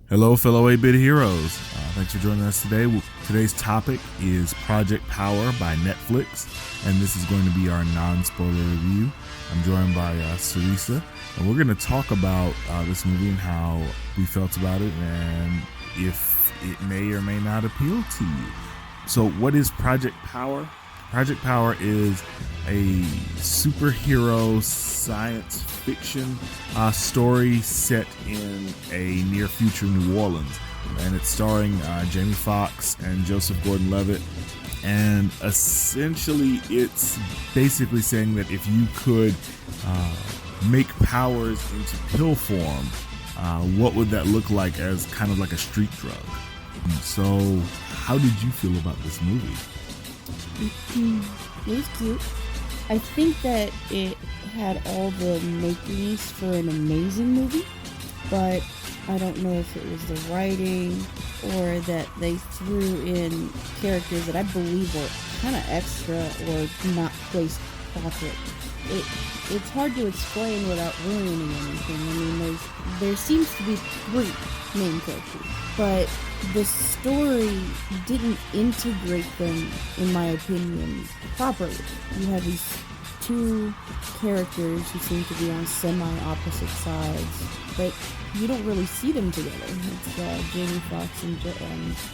Hello, fellow 8-Bit heroes. Thanks for joining us today. Today's topic is Project Power by Netflix, and this is going to be our non-spoiler review. I'm joined by Sarrisa, and we're going to talk about this movie and how we felt about it and if it may or may not appeal to you. So what is Project Power? Project Power is a superhero science fiction story set in a near future New Orleans, and it's starring Jamie Foxx and Joseph Gordon-Levitt. And essentially it's basically saying that if you could make powers into pill form, what would that look like as kind of like a street drug? So how did you feel about this movie? It was cute. I think that it had all the makings for an amazing movie, but I don't know if it was the writing or that they threw in characters that I believe were kind of extra or not placed properly. It's hard to explain without ruining anything. I mean, there seems to be 3 main characters, but the story didn't integrate them, in my opinion, properly. You have these 2 characters who seem to be on semi-opposite sides, but you don't really see them together. It's Jamie Foxx and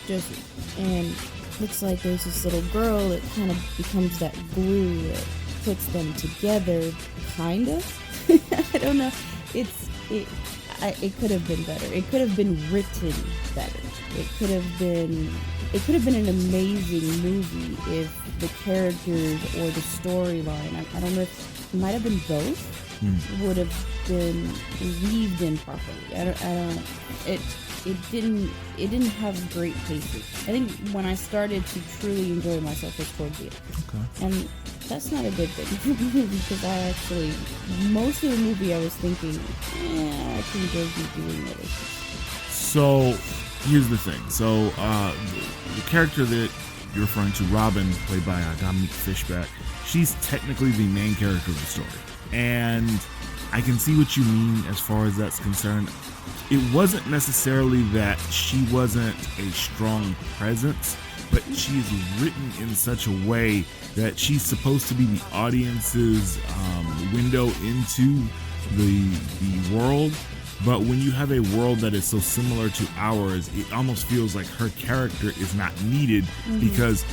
Joseph. And looks like there's this little girl that kind of becomes that glue that puts them together, kind of. I don't know. It could have been better. It could have been written better. It could have been an amazing movie if the characters or the storyline, I don't know if it might have been both, would have been weaved in properly. I don't know. It didn't have great pacing. I think when I started to truly enjoy myself was towards the end. Okay. And that's not a good thing for me because I actually, most of the movie I was thinking, I think they'll be doing it. So here's the thing. So the character that you're referring to, Robin, played by Dominique Fishback, she's technically the main character of the story. And I can see what you mean as far as that's concerned. It wasn't necessarily that she wasn't a strong presence, but she is written in such a way that she's supposed to be the audience's window into the world. But when you have a world that is so similar to ours, it almost feels like her character is not needed because,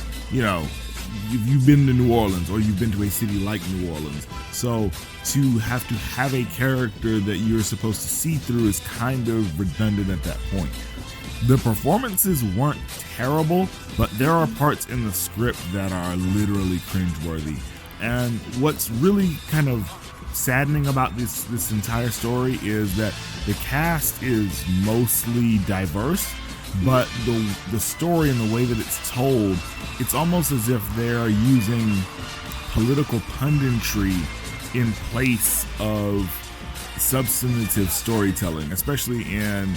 you've been to New Orleans or you've been to a city like New Orleans. So to have a character that you're supposed to see through is kind of redundant at that point. The performances weren't terrible, but there are parts in the script that are literally cringeworthy. And what's really kind of saddening about this entire story is that the cast is mostly diverse, but the story and the way that it's told, it's almost as if they're using political punditry in place of substantive storytelling, especially in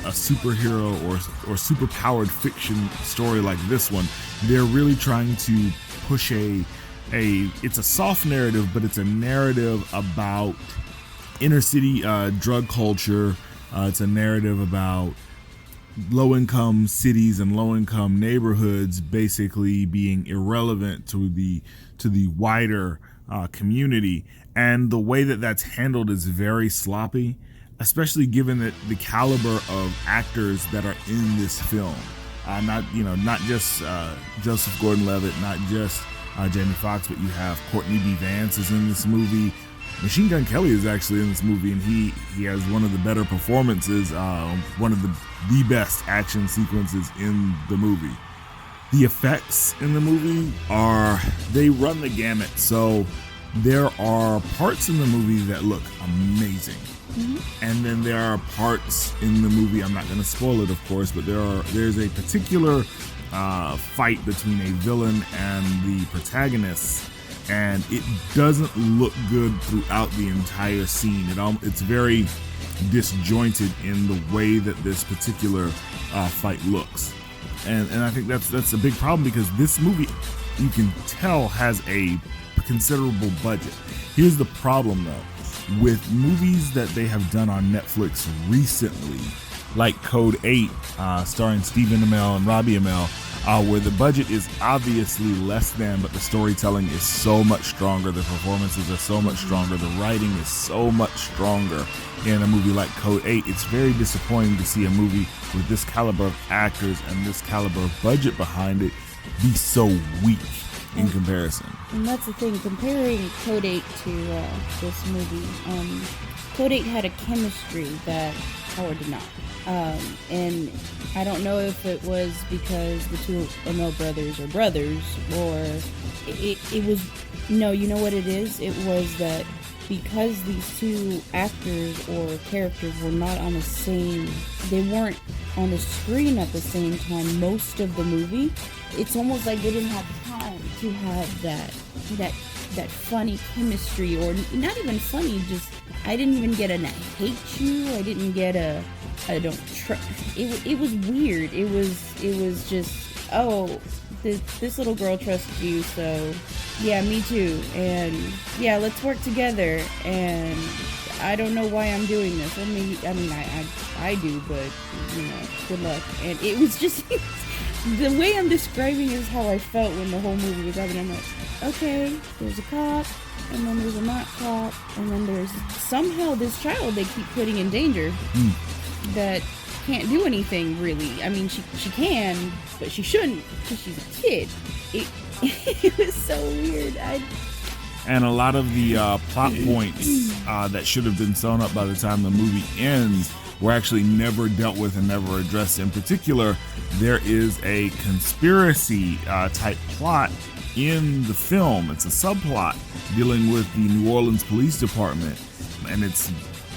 a superhero or superpowered fiction story like this one. They're really trying to push it's a soft narrative, but it's a narrative about inner city drug culture. It's a narrative about low-income cities and low-income neighborhoods basically being irrelevant to the wider community. And the way that that's handled is very sloppy, especially given that the caliber of actors that are in this film. Not just Joseph Gordon-Levitt, not just Jamie Foxx, but you have Courtney B. Vance is in this movie. Machine Gun Kelly is actually in this movie, and he has one of the better performances, one of the best action sequences in the movie. The effects in the movie they run the gamut. So there are parts in the movie that look amazing. And then there are parts in the movie, I'm not going to spoil it, of course, but there's a particular fight between a villain and the protagonist, and it doesn't look good throughout the entire scene. It's very disjointed in the way that this particular fight looks, and I think that's a big problem because this movie, you can tell, has a considerable budget. Here's the problem though. With movies that they have done on Netflix recently, like Code 8, starring Stephen Amell and Robbie Amell, where the budget is obviously less than, but the storytelling is so much stronger, the performances are so much stronger, the writing is so much stronger in a movie like Code 8. It's very disappointing to see a movie with this caliber of actors and this caliber of budget behind it be so weak in comparison. And that's the thing, comparing Code 8 to this movie, Code 8 had a chemistry that Howard did not. And I don't know if it was because the two Amell brothers are brothers, or it was, no, you know what it is? It was that because these two actors or characters were not on the same, they weren't on the screen at the same time most of the movie, it's almost like they didn't have time to have that funny chemistry, or not even funny, just, I didn't even get an I hate you, I didn't get a I don't trust. It was weird. It was just, oh, this little girl trusts you, so yeah, me too, and yeah, let's work together. And I don't know why I'm doing this. I mean, I do, but you know, good luck. And it was just the way I'm describing is how I felt when the whole movie was happening. I'm like, okay, there's a cop, and then there's a not cop, and then there's somehow this child they keep putting in danger. That can't do anything really. I mean, she can, but she shouldn't because she's a kid. It was so weird. And a lot of the plot points that should have been sewn up by the time the movie ends were actually never dealt with and never addressed. In particular, there is a conspiracy type plot in the film. It's a subplot dealing with the New Orleans Police Department, and it's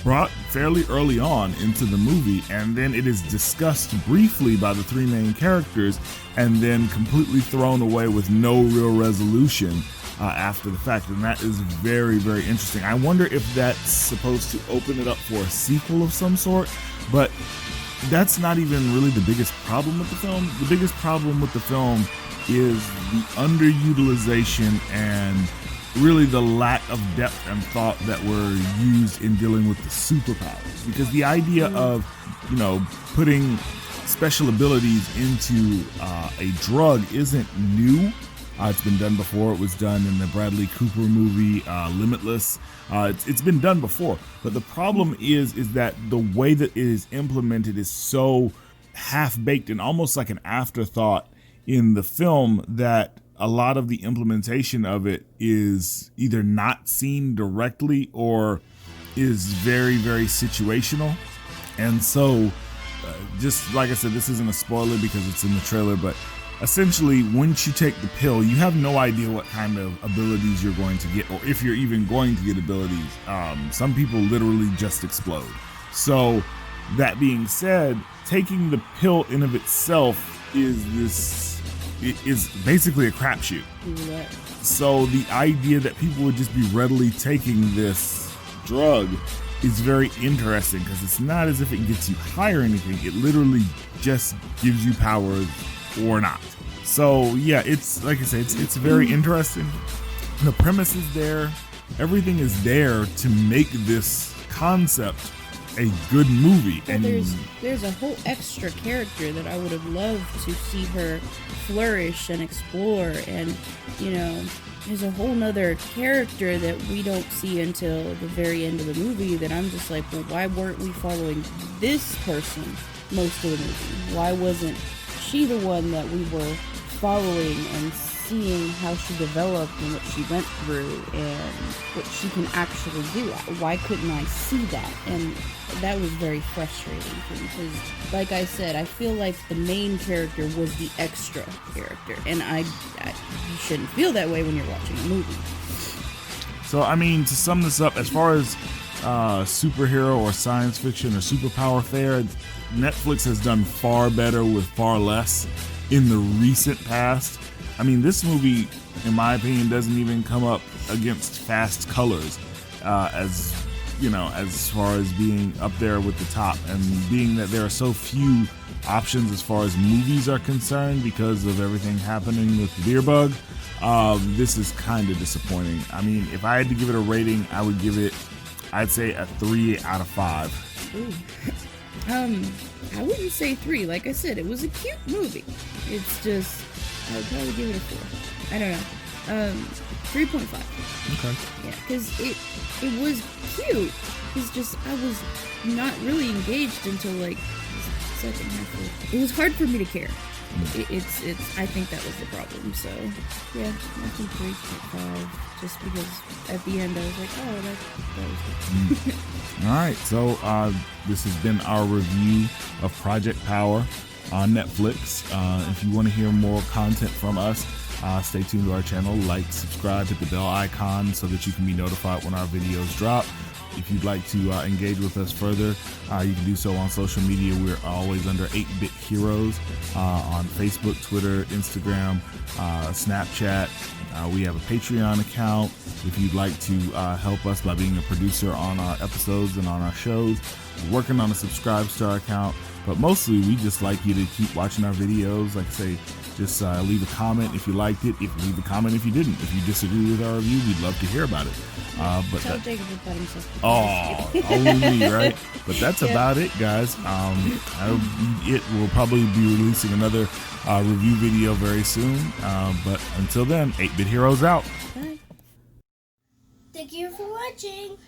brought fairly early on into the movie, and then it is discussed briefly by the three main characters and then completely thrown away with no real resolution after the fact. And that is very, very interesting. I wonder if that's supposed to open it up for a sequel of some sort, but that's not even really the biggest problem with the film. The biggest problem with the film is the underutilization and really the lack of depth and thought that were used in dealing with the superpowers. Because the idea of, you know, putting special abilities into a drug isn't new. It's been done before. It was done in the Bradley Cooper movie, Limitless. It's been done before. But the problem is that the way that it is implemented is so half-baked and almost like an afterthought in the film that a lot of the implementation of it is either not seen directly or is very, very situational. And so, just like I said, this isn't a spoiler because it's in the trailer, but essentially, once you take the pill, you have no idea what kind of abilities you're going to get, or if you're even going to get abilities. Some people literally just explode. So, that being said, taking the pill in of itself is basically a crapshoot. So the idea that people would just be readily taking this drug is very interesting, because it's not as if it gets you high or anything. It literally just gives you powers or not. So yeah, it's like I say, it's very interesting. The premise is there. Everything is there to make this concept a good movie. Well, and there's a whole extra character that I would have loved to see her flourish and explore, and you know, there's a whole nother character that we don't see until the very end of the movie that I'm just like, well, why weren't we following this person most of the movie? Why wasn't she the one that we were following and seeing how she developed and what she went through and what she can actually do? Why couldn't I see that? And that was very frustrating for me, because like I said, I feel like the main character was the extra character, and you shouldn't feel that way when you're watching a movie. So I mean, to sum this up, as far as superhero or science fiction or superpower fare, Netflix has done far better with far less in the recent past. I mean, this movie, in my opinion, doesn't even come up against Fast Colors as, you know, as far as being up there with the top, and being that there are so few options as far as movies are concerned because of everything happening with the beer bug. This is kind of disappointing. I mean, if I had to give it a rating, I would give it, I'd say a 3 out of 5. Ooh. I wouldn't say 3. Like I said, it was a cute movie. It's just, I would probably give it a 4. I don't know. 3.5. Okay. Yeah, because it was cute. It's just, I was not really engaged until like the second half. It was hard for me to care. It's I think that was the problem. So yeah, I think 3.5, just because at the end I was like, oh, that was good. All right, so this has been our review of Project Power on Netflix. If you want to hear more content from us, stay tuned to our channel, like, subscribe, hit the bell icon so that you can be notified when our videos drop. If you'd like to engage with us further, you can do so on social media. We're always under 8-Bit Heroes on Facebook, Twitter, Instagram, Snapchat. We have a Patreon account. If you'd like to help us by being a producer on our episodes and on our shows, we're working on a Subscribe Star account. But mostly, we just like you to keep watching our videos. Like I say, just leave a comment if you liked it. Leave a comment if you didn't. If you disagree with our review, we'd love to hear about it. But Tell Jacob about himself. Oh, only me, right? But that's about it, guys. It will probably be releasing another review video very soon. But until then, 8-Bit Heroes out. Bye. Thank you for watching.